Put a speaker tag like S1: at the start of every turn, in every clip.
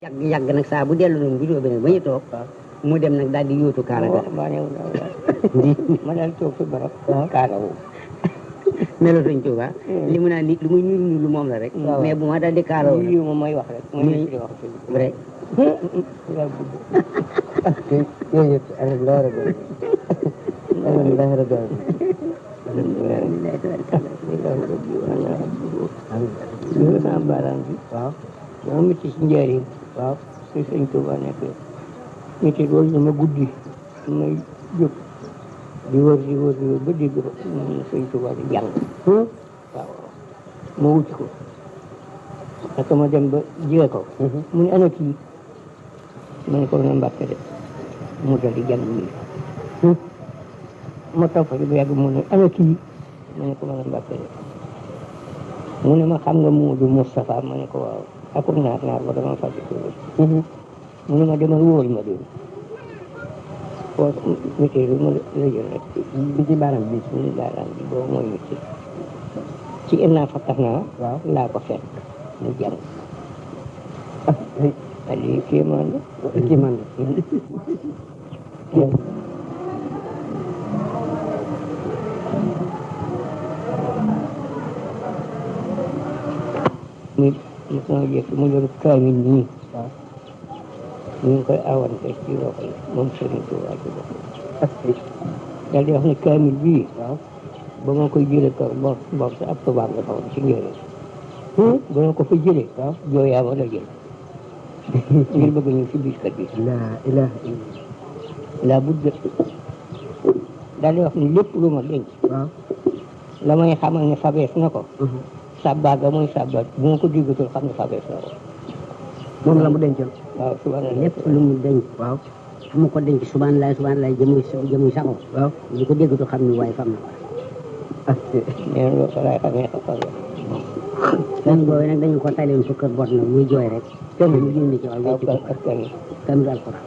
S1: yàgg nag saa bu dellu noonu bu jóobee nag ba ñu toog mu dem nag daal di yóotu kaala ga
S2: ma daal toog fi barab kaalawu
S1: melo Sëñ Tuuba li mu naan nit lu muy ñuul ñuul lu moom la rek mais bu ma daal di kaalawu
S2: yi moom mooy wax rek mooy wax
S1: rek
S2: yaa gudd
S1: yooyu yëpp alhamdulilah rabbil alhamdulilah rabbil
S2: loolu sama baaraam bi
S1: waaw
S2: dama métti ci njëriñ
S1: waaw
S2: si Sëñ Tuuba nekk métti loolu dama guddi may jóg di wër ba dégg Sëñ Tuuba di jàng waaw ma wuti ko naka ma dem ba jige ko mu ne ana kii ma ne ko na Mbàkke de mu dal di jàng nii ma topp ba yàgg mu ne ana kii ma ne ko ma ne Mbàkke de mu ne ma xam nga Moodu Moustapha ma ne ko waaw akum naar ba dama fàtte ko mu ne ma demal wóor ma dégg foo métier bi ma la jël rek
S1: bi ci baaraam bi
S2: suñu baaraam bi boobu mooy métier ci innaa fatahnaa laa ko fekk mu jàng lii kéemaan la
S1: kéemaan la
S2: nit mos na jekk mu yor kaamil nii ñu ngi koy awante ci loxo yi moom Sëriñ Tuubaa ci bopp daal di wax ne kaamil bii ba ma koy jëlee ko bor sa ab tubaab la xawoon ci njëriñ ba ma ko fa jëlee jooyaa ma la jël ngir bëgg ñu ci biir kër gi
S1: la ilaha
S2: laa budde daal di wax ne lépp lu ma denc la may xamal ne fabees na ko sabba ga mooy sabba bu ma ko diggatul xam ne fabees na ko
S1: moom la mu dencoon
S2: waaw subhanallah
S1: lépp lu mu denc waaw fu mu ko denc subhanallah jëmuy saxo waaw bu ko déggatul xam ne waaye fam na ko
S2: nee na loolu laay xamee xabar la
S1: kan boobu nag dañu ko talewoon fa kër bot nag muy jooy rek kenn mu yónni ci waaw wecc ko kamil alxuraan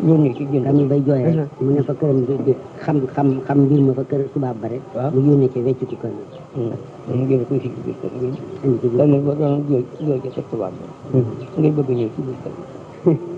S2: yónni ci jënd
S1: kamil bay jooy rek mu ne fa këram di xam mbir ma fa kër tubaab ba rek mu yónni ci wecc ko kër
S2: mu jël ko ci biir kër gi
S1: indi ci biir
S2: kamil ba doon jooy ca tubaab ba ngir bëgg ñëw ci biir kër gi